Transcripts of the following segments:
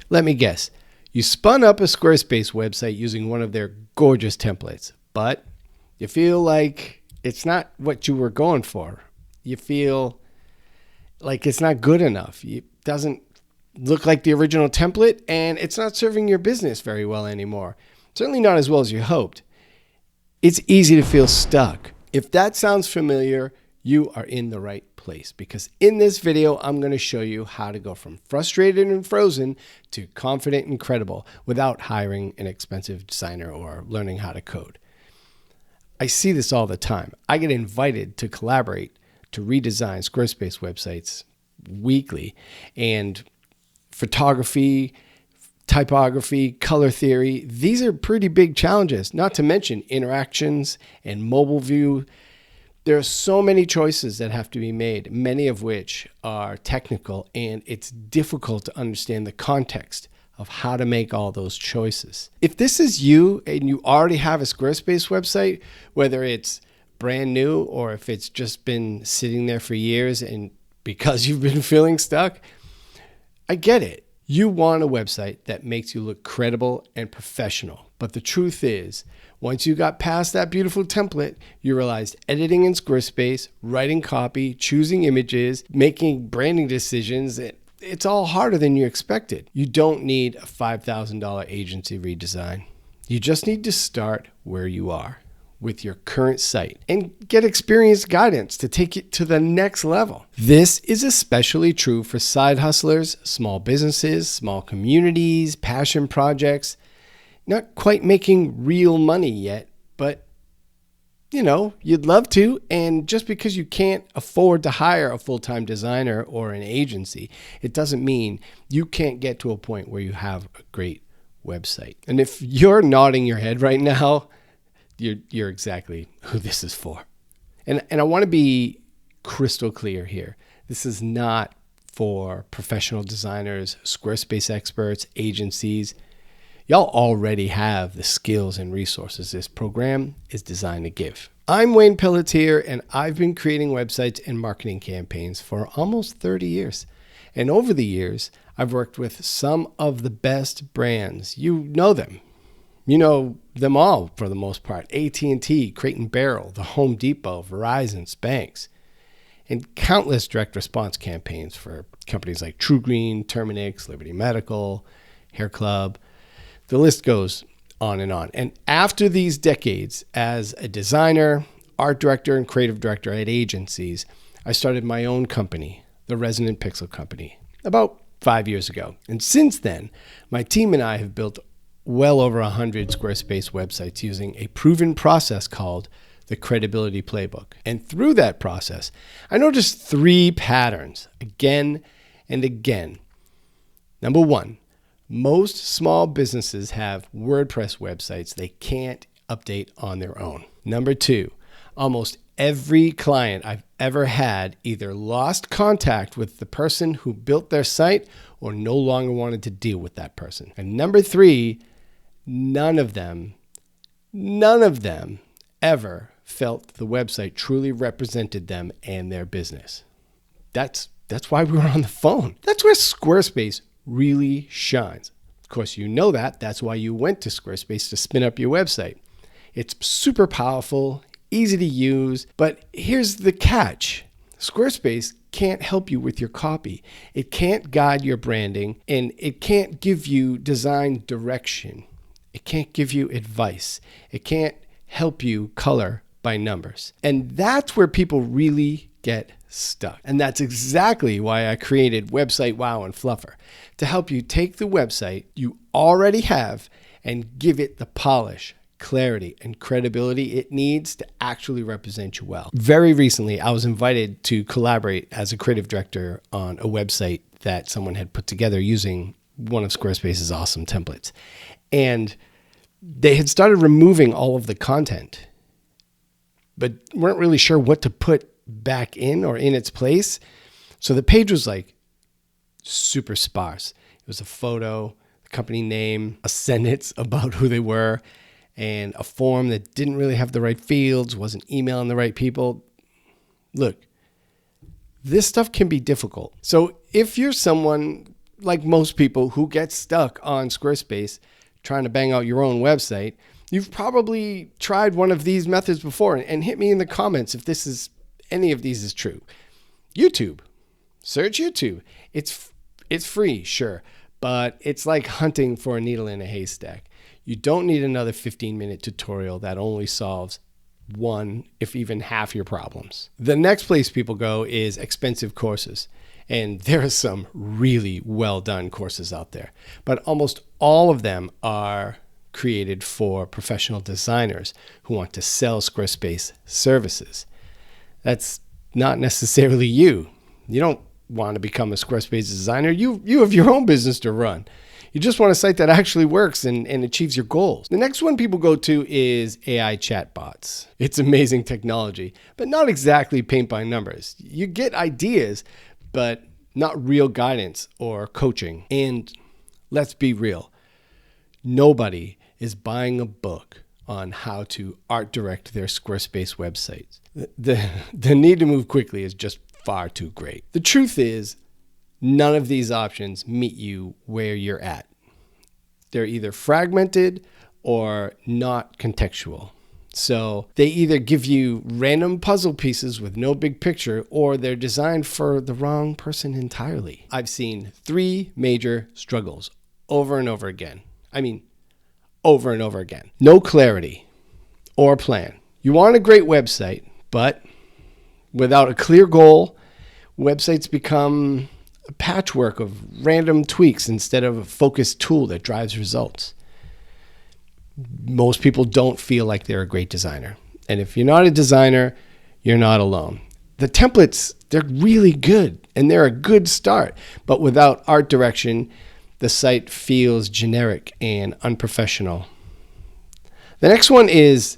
Let me guess. You spun up a Squarespace website using one of their gorgeous templates, but you feel like it's not what you were going for. You feel like it's not good enough. It doesn't look like the original template, and it's not serving your business very well anymore. Certainly not as well as you hoped. It's easy to feel stuck. If that sounds familiar, you are in the right place, because in this video, I'm going to show you how to go from frustrated and frozen to confident and credible without hiring an expensive designer or learning how to code. I see this all the time. I get invited to collaborate to redesign Squarespace websites weekly, and photography, typography, color theory, these are pretty big challenges, not to mention interactions and mobile view. There are so many choices that have to be made, many of which are technical, and it's difficult to understand the context of how to make all those choices. If this is you and you already have a Squarespace website, whether it's brand new or if it's just been sitting there for years and because you've been feeling stuck, I get it. You want a website that makes you look credible and professional. But the truth is, once you got past that beautiful template, you realized editing in Squarespace, writing copy, choosing images, making branding decisions, it's all harder than you expected. You don't need a $5,000 agency redesign. You just need to start where you are with your current site and get experienced guidance to take it to the next level. This is especially true for side hustlers, small businesses, small communities, passion projects, not quite making real money yet, but you'd love to. And just because you can't afford to hire a full-time designer or an agency, it doesn't mean you can't get to a point where you have a great website. And if you're nodding your head right now, you're exactly who this is for. And I want to be crystal clear here. This is not for professional designers, Squarespace experts, agencies. Y'all already have the skills and resources this program is designed to give. I'm Wayne Pelletier, and I've been creating websites and marketing campaigns for almost 30 years. And over the years, I've worked with some of the best brands. You know them. You know them all for the most part. AT&T, Crate and Barrel, the Home Depot, Verizon, Spanx, and countless direct response campaigns for companies like True Green, Terminix, Liberty Medical, Hair Club. The list goes on. And after these decades as a designer, art director, and creative director at agencies, I started my own company, the Resonant Pixel Company, about 5 years ago. And since then, my team and I have built well over 100 Squarespace websites using a proven process called the Credibility Playbook. And through that process, I noticed 3 patterns again and again. Number 1, most small businesses have WordPress websites they can't update on their own. Number 2, almost every client I've ever had either lost contact with the person who built their site or no longer wanted to deal with that person. And number 3, none of them ever felt the website truly represented them and their business. That's why we were on the phone. That's where Squarespace really shines. Of course, you know that. That's why you went to Squarespace to spin up your website. It's super powerful, easy to use, but here's the catch. Squarespace can't help you with your copy. It can't guide your branding, and it can't give you design direction. It can't give you advice. It can't help you color by numbers. And that's where people really get stuck. And that's exactly why I created Website Wow and Fluffer, to help you take the website you already have and give it the polish, clarity, and credibility it needs to actually represent you well. Very recently, I was invited to collaborate as a creative director on a website that someone had put together using one of Squarespace's awesome templates. And they had started removing all of the content, but weren't really sure what to put back in or in its place. So the page was like super sparse. It was a photo, the company name, a sentence about who they were, and a form that didn't really have the right fields, wasn't emailing the right people. Look, this stuff can be difficult. So if you're someone like most people who get stuck on Squarespace trying to bang out your own website, you've probably tried one of these methods before, and hit me in the comments if any of these is true. YouTube. Search YouTube. It's free, sure, but it's like hunting for a needle in a haystack. You don't need another 15-minute tutorial that only solves one, if even half your problems. The next place people go is expensive courses. And there are some really well done courses out there, but almost all of them are created for professional designers who want to sell Squarespace services. That's not necessarily you. You don't want to become a Squarespace designer. You have your own business to run. You just want a site that actually works and achieves your goals. The next one people go to is AI chatbots. It's amazing technology, but not exactly paint by numbers. You get ideas, but not real guidance or coaching. And let's be real, nobody is buying a book on how to art direct their Squarespace websites. The need to move quickly is just far too great. The truth is, none of these options meet you where you're at. They're either fragmented or not contextual. So they either give you random puzzle pieces with no big picture, or they're designed for the wrong person entirely. I've seen 3 major struggles over and over again. Over and over again. No clarity or plan. You want a great website, but without a clear goal, websites become a patchwork of random tweaks instead of a focused tool that drives results. Most people don't feel like they're a great designer. And if you're not a designer, you're not alone. The templates, they're really good and they're a good start, but without art direction, the site feels generic and unprofessional. The next one is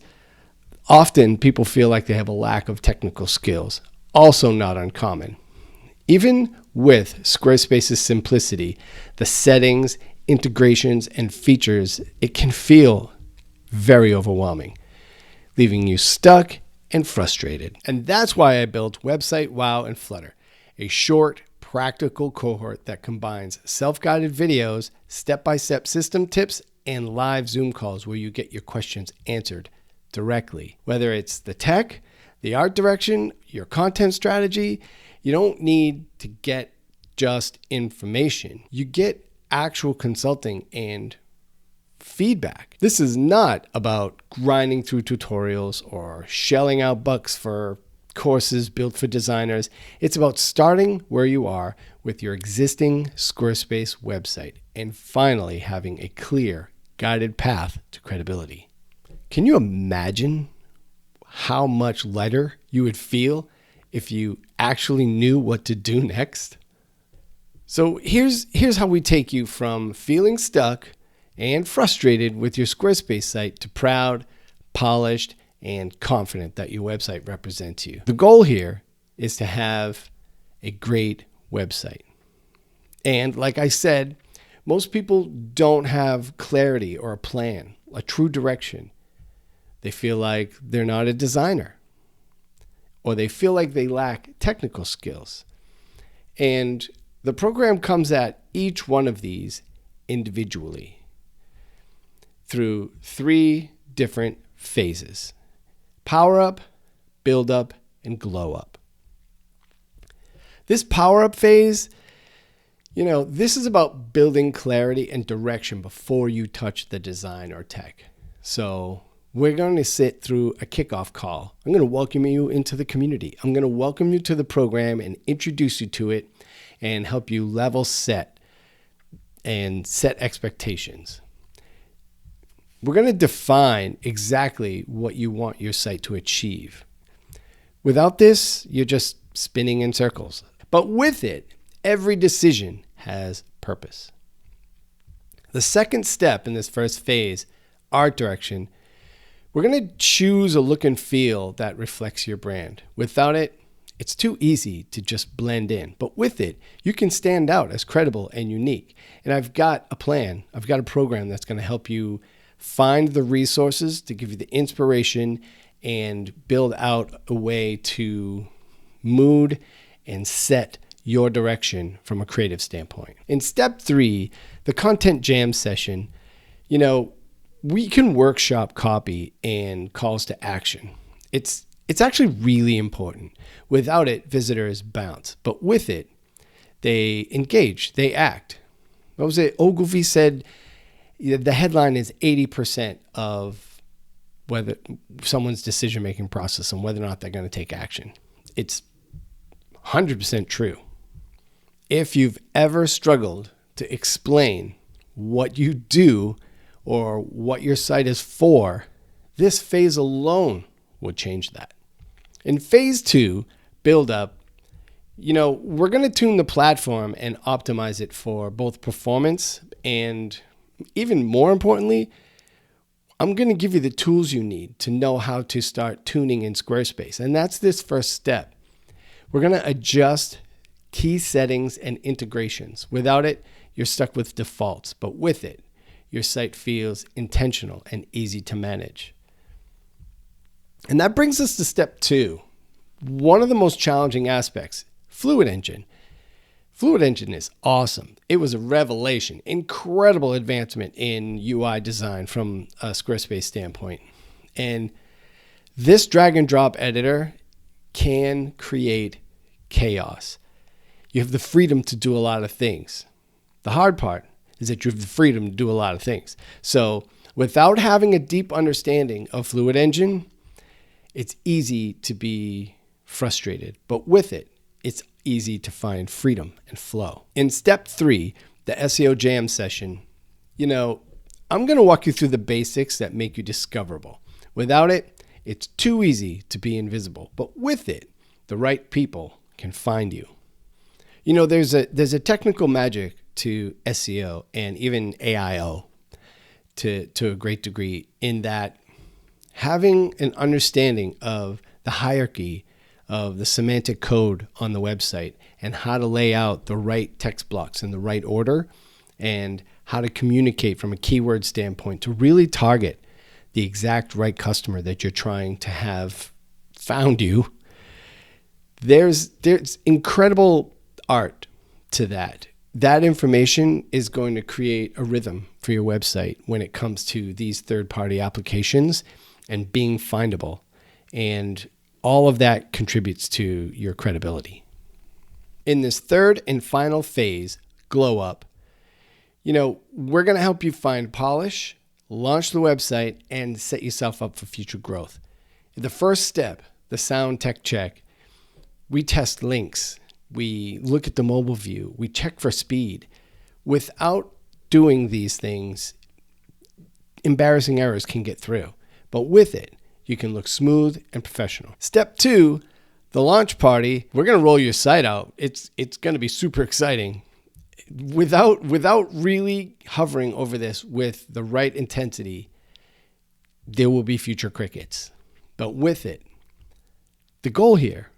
often people feel like they have a lack of technical skills, also not uncommon. Even with Squarespace's simplicity, the settings, integrations, and features, it can feel very overwhelming, leaving you stuck and frustrated. And that's why I built Website Wow and Flutter, a short, practical cohort that combines self-guided videos, step-by-step system tips, and live Zoom calls where you get your questions answered directly. Whether it's the tech, the art direction, your content strategy, you don't need to get just information. You get actual consulting and feedback. This is not about grinding through tutorials or shelling out bucks for courses built for designers. It's about starting where you are with your existing Squarespace website and finally having a clear, guided path to credibility. Can you imagine how much lighter you would feel if you actually knew what to do next? So here's how we take you from feeling stuck and frustrated with your Squarespace site to proud, polished, and confident that your website represents you. The goal here is to have a great website. And like I said, most people don't have clarity or a plan, a true direction. They feel like they're not a designer, or they feel like they lack technical skills. And the program comes at each one of these individually through 3 different phases: power up, build up, and glow up. This power up phase, this is about building clarity and direction before you touch the design or tech. So we're going to sit through a kickoff call. I'm going to welcome you into the community. I'm going to welcome you to the program and introduce you to it and help you level set and set expectations. We're going to define exactly what you want your site to achieve. Without this, you're just spinning in circles. But with it, every decision has purpose. The second step in this first phase, art direction, we're going to choose a look and feel that reflects your brand. Without it, it's too easy to just blend in. But with it, you can stand out as credible and unique. And I've got a plan. I've got a program that's going to help you find the resources to give you the inspiration and build out a way to mood and set your direction from a creative standpoint. In step 3, the content jam session, we can workshop copy and calls to action. It's actually really important. Without it, visitors bounce. But with it, they engage, they act. What was it? Ogilvy said the headline is 80% of whether someone's decision-making process and whether or not they're going to take action. It's 100% true. If you've ever struggled to explain what you do or what your site is for, this phase alone would change that. In phase 2, build up, we're going to tune the platform and optimize it for both performance and, even more importantly, I'm going to give you the tools you need to know how to start tuning in Squarespace. And that's this first step. We're going to adjust key settings and integrations. Without it, you're stuck with defaults. But with it, your site feels intentional and easy to manage. And that brings us to step 2. One of the most challenging aspects, Fluid Engine. Fluid Engine is awesome. It was a revelation, incredible advancement in UI design from a Squarespace standpoint. And this drag and drop editor can create chaos. You have the freedom to do a lot of things. The hard part is that you have the freedom to do a lot of things. So without having a deep understanding of Fluid Engine, it's easy to be frustrated. But with it, it's easy to find freedom and flow. In step 3, the SEO jam session, I'm going to walk you through the basics that make you discoverable. Without it, it's too easy to be invisible. But with it, the right people can find you. There's a technical magic to SEO and even AIO to a great degree, in that having an understanding of the hierarchy of the semantic code on the website and how to lay out the right text blocks in the right order and how to communicate from a keyword standpoint to really target the exact right customer that you're trying to have found you. There's incredible art to that. That information is going to create a rhythm for your website when it comes to these third-party applications and being findable. And all of that contributes to your credibility. In this third and final phase, glow up, we're going to help you find polish, launch the website, and set yourself up for future growth. The first step, the sound tech check, we test links. We look at the mobile view. We check for speed. Without doing these things, embarrassing errors can get through. But with it, you can look smooth and professional. Step 2, the launch party. We're going to roll your site out. It's going to be super exciting. Without really hovering over this with the right intensity, there will be future crickets. But with it, the goal here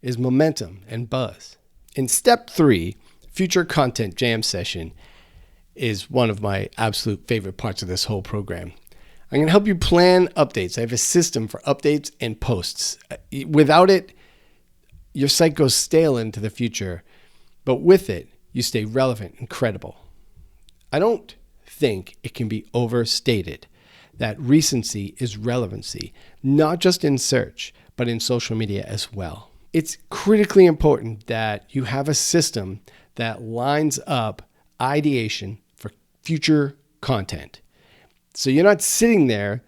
is momentum and buzz. In step 3, future content jam session is one of my absolute favorite parts of this whole program. I'm going to help you plan updates. I have a system for updates and posts. Without it, your site goes stale into the future. But with it, you stay relevant and credible. I don't think it can be overstated that recency is relevancy, not just in search, but in social media as well. It's critically important that you have a system that lines up ideation for future content. So you're not sitting there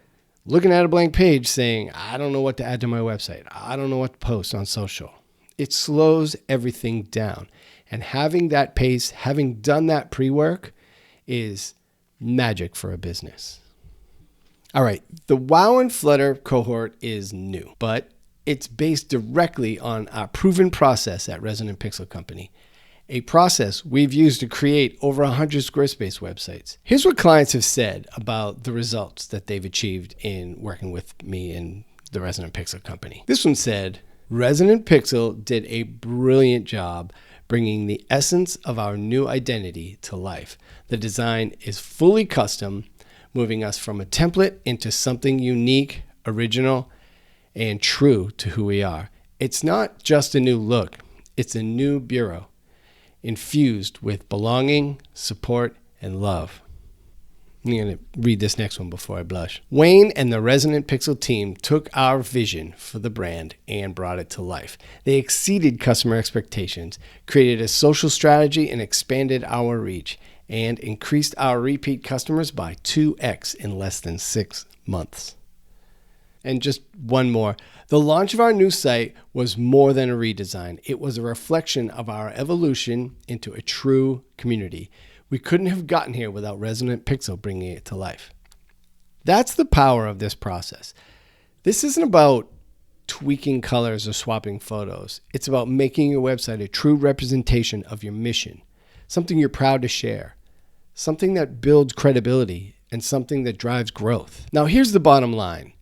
looking at a blank page saying, I don't know what to add to my website. I don't know what to post on social. It slows everything down. And having that pace, having done that pre-work, is magic for a business. All right, the Wow and Flutter cohort is new, but it's based directly on our proven process at Resonant Pixel Company, a process we've used to create over 100 Squarespace websites. Here's what clients have said about the results that they've achieved in working with me and the Resonant Pixel Company. This one said, Resonant Pixel did a brilliant job bringing the essence of our new identity to life. The design is fully custom, moving us from a template into something unique, original, and true to who we are. It's not just a new look, it's a new bureau. infused with belonging, support, and love. I'm going to read this next one before I blush. Wayne and the Resonant Pixel team took our vision for the brand and brought it to life. They exceeded customer expectations, created a social strategy, and expanded our reach, and increased our repeat customers by 2x in less than 6 months. And just one more. The launch of our new site was more than a redesign. It was a reflection of our evolution into a true community. We couldn't have gotten here without Resonant Pixel bringing it to life. That's the power of this process. This isn't about tweaking colors or swapping photos. It's about making your website a true representation of your mission, something you're proud to share, something that builds credibility, and something that drives growth. Now, here's the bottom line.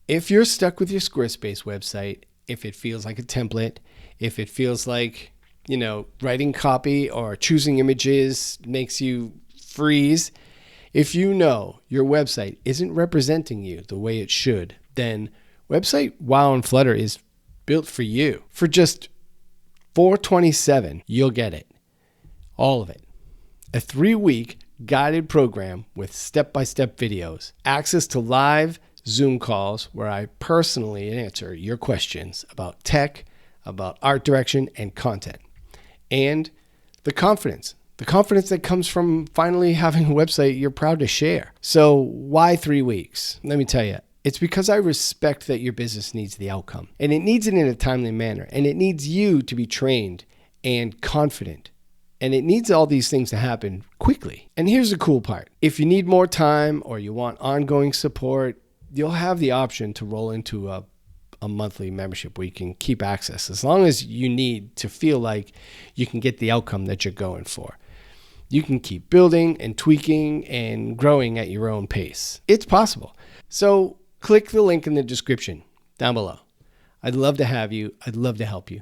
If you're stuck with your Squarespace website, if it feels like a template, if it feels like writing copy or choosing images makes you freeze. If you know your website isn't representing you the way it should, then website Wow and Flutter is built for you. For just $427, you'll get it. All of it. A 3-week guided program with step-by-step videos, access to live Zoom calls where I personally answer your questions about tech, about art direction, and content. And the confidence that comes from finally having a website you're proud to share. So why 3 weeks? Let me tell you, it's because I respect that your business needs the outcome, and it needs it in a timely manner, and it needs you to be trained and confident, and it needs all these things to happen quickly. And here's the cool part. If you need more time or you want ongoing support, you'll have the option to roll into a monthly membership where you can keep access as long as you need to feel like you can get the outcome that you're going for. You can keep building and tweaking and growing at your own pace. It's possible. So click the link in the description down below. I'd love to have you. I'd love to help you.